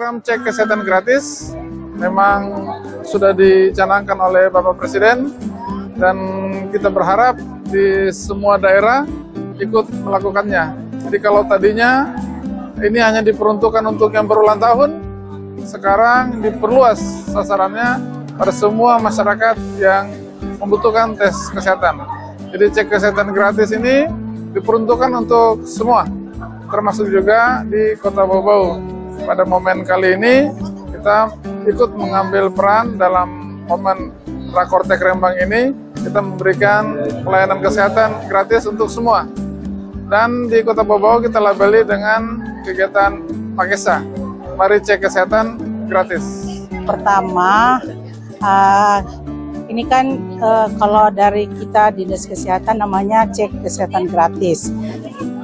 program cek kesehatan gratis memang sudah dicanangkan oleh Bapak Presiden dan kita berharap di semua daerah ikut melakukannya. Jadi kalau tadinya ini hanya diperuntukkan untuk yang berulang tahun, sekarang diperluas sasarannya pada semua masyarakat yang membutuhkan tes kesehatan. Jadi cek kesehatan gratis ini diperuntukkan untuk semua, termasuk juga di Kota Bau-Bau. Pada momen kali ini kita ikut mengambil peran dalam momen Rakortek Rembang ini. Kita memberikan pelayanan kesehatan gratis untuk semua. Dan di Kota Bau-Bau kita labeli dengan kegiatan Makesa. Mari cek kesehatan gratis. Pertama, ini kan kalau dari kita Dinas Kesehatan namanya cek kesehatan gratis.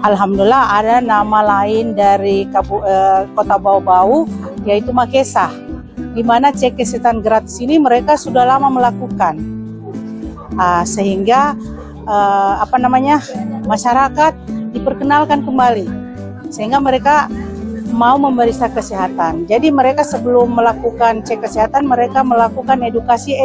Alhamdulillah ada nama lain dari Kota Bau-Bau yaitu Makesa, di mana cek kesehatan gratis ini mereka sudah lama melakukan, sehingga masyarakat diperkenalkan kembali, sehingga mereka mau memeriksa kesehatan. Jadi mereka sebelum melakukan cek kesehatan, mereka melakukan edukasi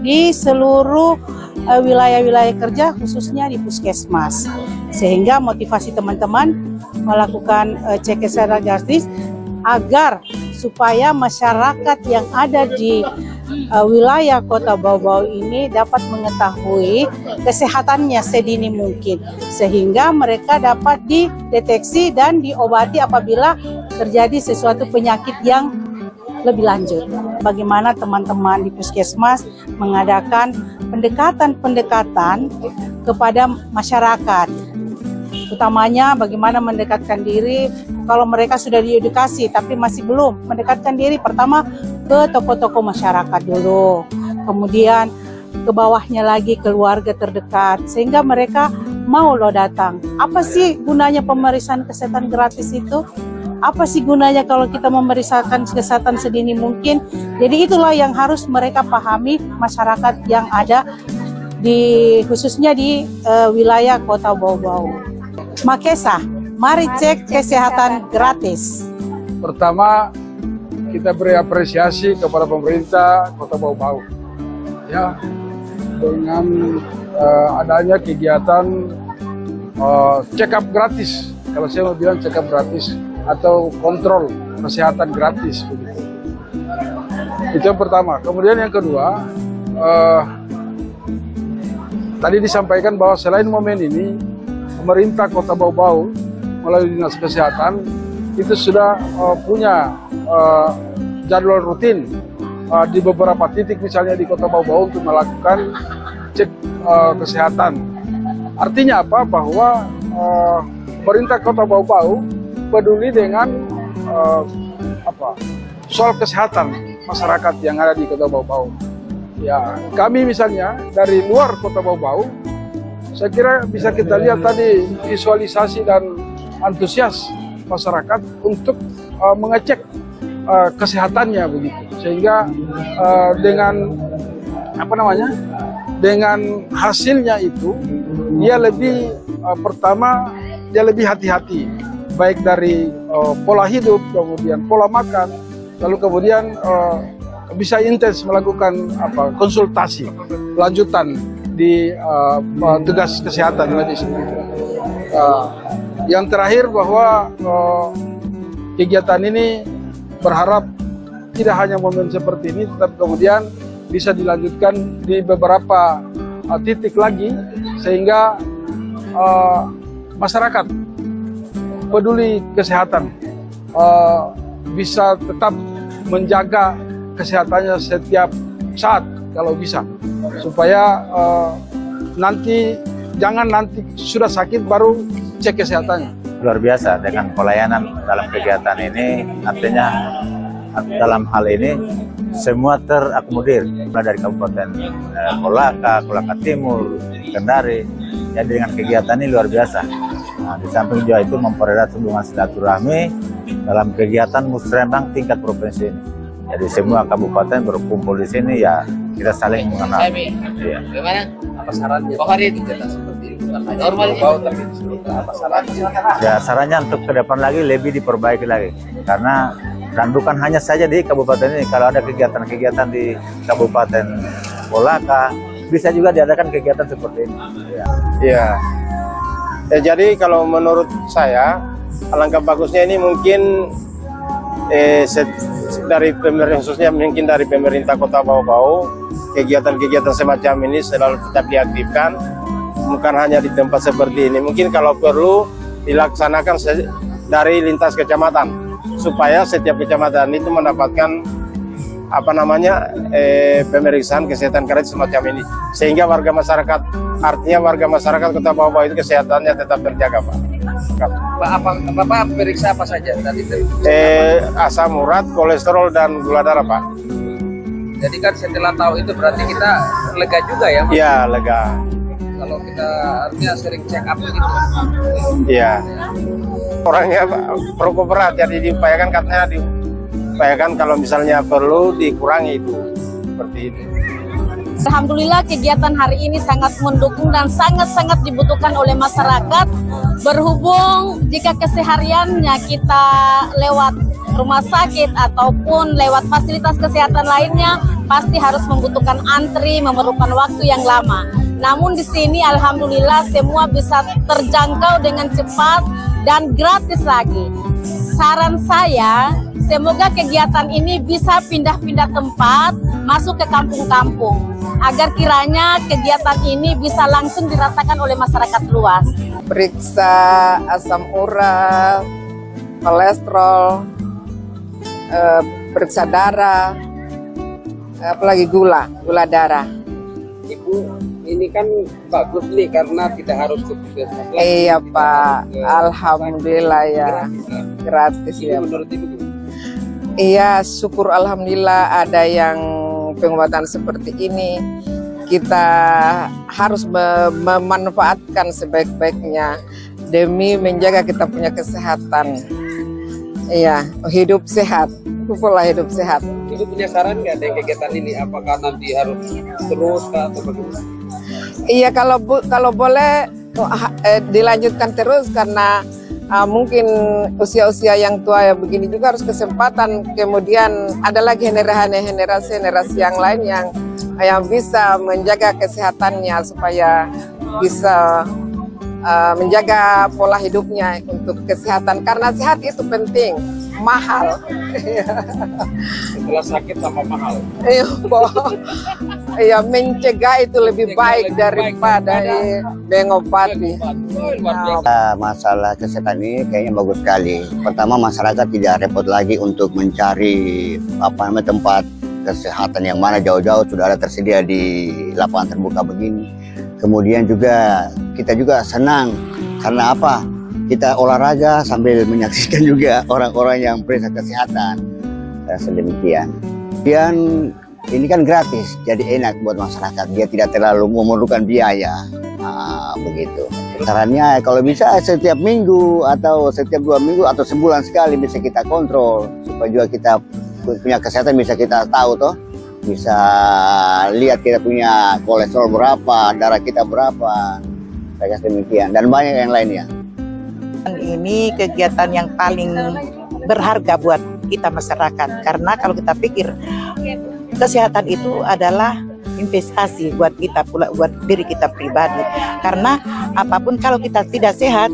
di seluruh wilayah-wilayah kerja, khususnya di puskesmas. Sehingga motivasi teman-teman melakukan cek kesehatan gratis agar supaya masyarakat yang ada di wilayah Kota Bau-Bau ini dapat mengetahui kesehatannya sedini mungkin, sehingga mereka dapat dideteksi dan diobati apabila terjadi sesuatu penyakit yang lebih lanjut. Bagaimana teman-teman di puskesmas mengadakan pendekatan-pendekatan kepada masyarakat, utamanya bagaimana mendekatkan diri. Kalau mereka sudah diedukasi tapi masih belum mendekatkan diri, pertama ke tokoh-tokoh masyarakat dulu, kemudian ke bawahnya lagi keluarga terdekat, sehingga mereka mau datang. Apa sih gunanya pemeriksaan kesehatan gratis itu? Apa sih gunanya kalau kita memeriksakan kesehatan sedini mungkin? Jadi itulah yang harus mereka pahami masyarakat yang ada khususnya di wilayah Kota Bau-Bau. Makesa, mari cek kesehatan gratis. Pertama, kita beri apresiasi kepada pemerintah Kota Bau-Bau, ya, dengan adanya kegiatan check up gratis. Kalau saya mau bilang check up gratis atau kontrol kesehatan gratis, begitu. Itu yang pertama. Kemudian yang kedua, tadi disampaikan bahwa selain momen ini, pemerintah Kota Bau-Bau melalui Dinas Kesehatan itu sudah punya jadwal rutin di beberapa titik, misalnya di Kota Bau-Bau, untuk melakukan cek kesehatan. Artinya apa? Bahwa pemerintah Kota Bau-Bau peduli dengan soal kesehatan masyarakat yang ada di Kota Bau-Bau. Ya, kami misalnya dari luar Kota Bau-Bau, saya kira bisa kita lihat tadi visualisasi dan antusias masyarakat untuk mengecek kesehatannya, begitu. Sehingga dengan hasilnya itu dia lebih pertama dia lebih hati-hati, baik dari pola hidup, kemudian pola makan, lalu kemudian bisa intens melakukan konsultasi lanjutan di tugas kesehatan medis. Yang terakhir bahwa kegiatan ini berharap tidak hanya momen seperti ini, tetapi kemudian bisa dilanjutkan di beberapa titik lagi, sehingga masyarakat peduli kesehatan bisa tetap menjaga kesehatannya setiap saat kalau bisa, supaya nanti sudah sakit baru cek kesehatannya. Luar biasa dengan pelayanan dalam kegiatan ini, artinya dalam hal ini semua terakomodir, mulai dari Kabupaten Kolaka Timur, Kendari. Jadi dengan kegiatan ini luar biasa. Nah, di samping juga itu mempererat hubungan silaturahmi dalam kegiatan musrembang tingkat provinsi ini. Jadi semua kabupaten berkumpul di sini, ya kita saling mengenal. Ya. Bagaimana? Apa sarannya? Pak Hari itu kita seperti normal bau tapi apa sarannya? Ya, sarannya untuk ke depan lagi lebih diperbaiki lagi, karena Dan bukan hanya saja di kabupaten ini, kalau ada kegiatan-kegiatan di Kabupaten Kolaka, bisa juga diadakan kegiatan seperti ini. Iya. Jadi kalau menurut saya, alangkah bagusnya ini mungkin dari pemerintah, khususnya mungkin dari pemerintah Kota Bau-Bau, kegiatan-kegiatan semacam ini selalu tetap diaktifkan, bukan hanya di tempat seperti ini. Mungkin kalau perlu dilaksanakan dari lintas kecamatan, supaya setiap kecamatan itu mendapatkan pemeriksaan kesehatan gratis semacam ini, sehingga warga masyarakat, artinya warga masyarakat Kota Bau-Bau itu kesehatannya tetap terjaga, Pak. Bapak periksa apa saja tadi? Asam urat, kolesterol, dan gula darah, Pak. Jadi kan setelah tahu itu berarti kita lega juga ya, Mas? Iya, lega. Kalau kita artinya sering check up gitu. Iya. Orangnya perokok berat, jadi diupayakan, katanya diupayakan kalau misalnya perlu dikurangi itu, seperti itu. Alhamdulillah kegiatan hari ini sangat mendukung dan sangat-sangat dibutuhkan oleh masyarakat. Berhubung jika kesehariannya kita lewat rumah sakit ataupun lewat fasilitas kesehatan lainnya, pasti harus membutuhkan antri, memerlukan waktu yang lama. Namun di sini alhamdulillah semua bisa terjangkau dengan cepat dan gratis lagi. Saran saya, semoga kegiatan ini bisa pindah-pindah tempat, masuk ke kampung-kampung, agar kiranya kegiatan ini bisa langsung dirasakan oleh masyarakat luas. Periksa asam urat, kolesterol, periksa darah, apalagi gula darah. Ibu, ini kan bagus nih karena tidak harus ke puskesmas lagi. Iya Pak, alhamdulillah ya, gratis ya. Menurut Ibu gimana? Iya, syukur alhamdulillah ada yang pengobatan seperti ini. Kita harus memanfaatkan sebaik-baiknya demi menjaga kita punya kesehatan. Iya, hidup sehat, pola hidup sehat. Ibu punya saran nggak dengan kegiatan ini? Apakah nanti harus terus atau bagaimana? Iya, kalau boleh dilanjutkan terus, karena mungkin usia-usia yang tua ya begini juga harus kesempatan. Kemudian ada lagi generasi yang lain yang bisa menjaga kesehatannya supaya bisa menjaga pola hidupnya untuk kesehatan, karena sehat itu penting, mahal. Setelah sakit tambah mahal. Iya, mencegah itu lebih baik daripada mengobati. Masalah kesehatan ini kayaknya bagus sekali. Pertama, masyarakat tidak repot lagi untuk mencari tempat kesehatan yang mana jauh-jauh sudah ada tersedia di lapangan terbuka begini. Kemudian juga kita juga senang karena apa? Kita olahraga sambil menyaksikan juga orang-orang yang periksa kesehatan. Sedemikian. Dan ini kan gratis, jadi enak buat masyarakat. Dia tidak terlalu memerlukan biaya. Begitu. Sarannya kalau bisa setiap minggu atau setiap 2 minggu atau sebulan sekali bisa kita kontrol supaya juga kita punya kesehatan, bisa kita tahu toh, bisa lihat kita punya kolesterol berapa, darah kita berapa, kayak demikian, dan banyak yang lainnya. Ini kegiatan yang paling berharga buat kita masyarakat, karena kalau kita pikir kesehatan itu adalah investasi buat kita pula, buat diri kita pribadi. Karena apapun kalau kita tidak sehat,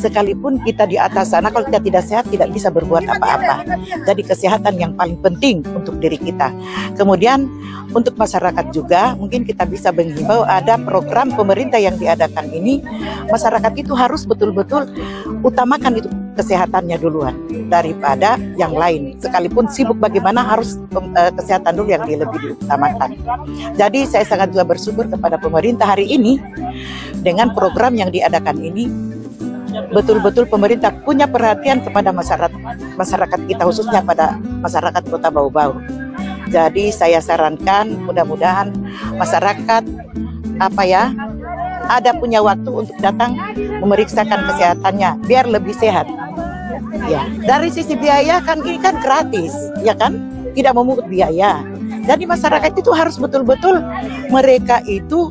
sekalipun kita di atas sana, kalau kita tidak sehat tidak bisa berbuat apa-apa. Jadi kesehatan yang paling penting untuk diri kita. Kemudian untuk masyarakat juga mungkin kita bisa menghimbau, ada program pemerintah yang diadakan ini, masyarakat itu harus betul-betul utamakan itu kesehatannya duluan daripada yang lain. Sekalipun sibuk bagaimana, harus kesehatan dulu yang lebih diutamakan. Jadi saya sangat juga bersyukur kepada pemerintah hari ini dengan program yang diadakan ini. Betul-betul pemerintah punya perhatian kepada masyarakat kita, khususnya pada masyarakat Kota Bau-Bau. Jadi saya sarankan mudah-mudahan masyarakat ada punya waktu untuk datang memeriksakan kesehatannya biar lebih sehat. Ya, dari sisi biaya kan ini kan gratis, ya kan? Tidak memungut biaya. Jadi masyarakat itu harus betul-betul, mereka itu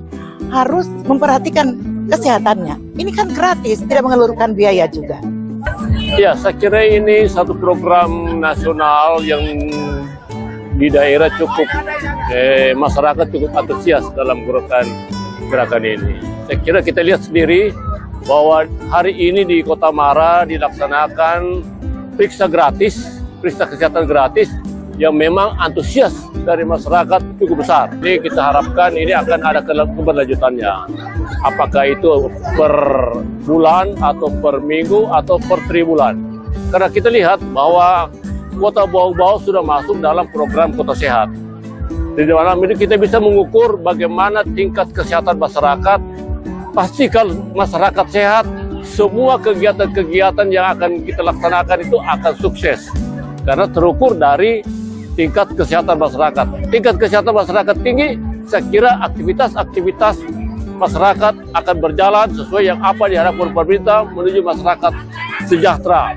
harus memperhatikan kesehatannya. Ini kan gratis, tidak mengeluarkan biaya juga. Ya, saya kira ini satu program nasional yang di daerah cukup masyarakat cukup antusias dalam gerakan ini. Saya kira kita lihat sendiri bahwa hari ini di Kota Mara dilaksanakan periksa kesehatan gratis yang memang antusias dari masyarakat cukup besar. Jadi kita harapkan ini akan ada keberlanjutannya. Apakah itu per bulan atau per minggu atau per tribulan. Karena kita lihat bahwa Kota Bau-Bau sudah masuk dalam program Kota Sehat. Di dalam ini kita bisa mengukur bagaimana tingkat kesehatan masyarakat. Pastikan masyarakat sehat, semua kegiatan-kegiatan yang akan kita laksanakan itu akan sukses. Karena terukur dari tingkat kesehatan masyarakat. Tingkat kesehatan masyarakat tinggi, saya kira aktivitas-aktivitas masyarakat akan berjalan sesuai yang apa diharapkan pemerintah menuju masyarakat sejahtera.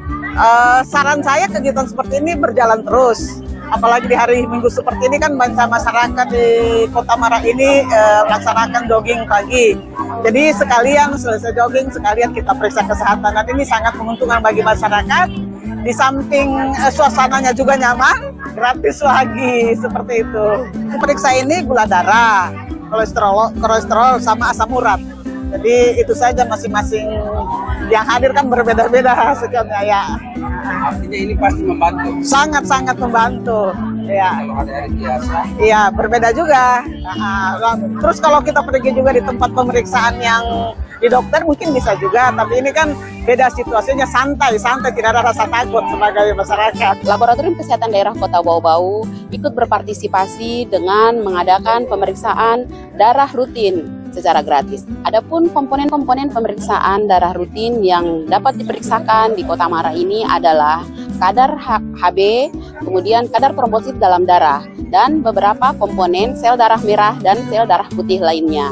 Saran saya kegiatan seperti ini berjalan terus. Apalagi di hari Minggu seperti ini kan banyak masyarakat di Kota Mara ini melaksanakan jogging pagi. Jadi sekalian selesai jogging, sekalian kita periksa kesehatan. Nanti ini sangat menguntungkan bagi masyarakat. Di samping suasananya juga nyaman, gratis lagi seperti itu. Periksa ini gula darah, kolesterol sama asam urat. Jadi itu saja masing-masing yang hadir kan berbeda-beda hasilnya ya. Artinya ini pasti membantu. Sangat-sangat membantu. Ya. Kalau hari-hari biasa. Iya, berbeda juga. Terus kalau kita pergi juga di tempat pemeriksaan yang di dokter mungkin bisa juga, tapi ini kan beda situasinya, santai, tidak ada rasa takut sebagai masyarakat. Laboratorium Kesehatan Daerah Kota Bau-Bau ikut berpartisipasi dengan mengadakan pemeriksaan darah rutin secara gratis. Adapun komponen-komponen pemeriksaan darah rutin yang dapat diperiksakan di Kota Mara ini adalah kadar HB, kemudian kadar trombosit dalam darah, dan beberapa komponen sel darah merah dan sel darah putih lainnya.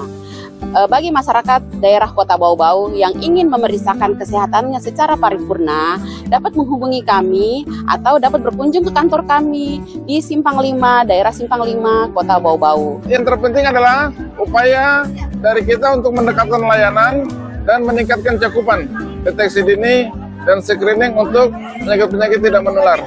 Bagi masyarakat daerah Kota Bau-Bau yang ingin memeriksakan kesehatannya secara paripurna, dapat menghubungi kami atau dapat berkunjung ke kantor kami di Simpang 5, daerah Simpang 5, Kota Bau-Bau. Yang terpenting adalah upaya dari kita untuk mendekatkan layanan dan meningkatkan cakupan deteksi dini dan screening untuk penyakit-penyakit tidak menular.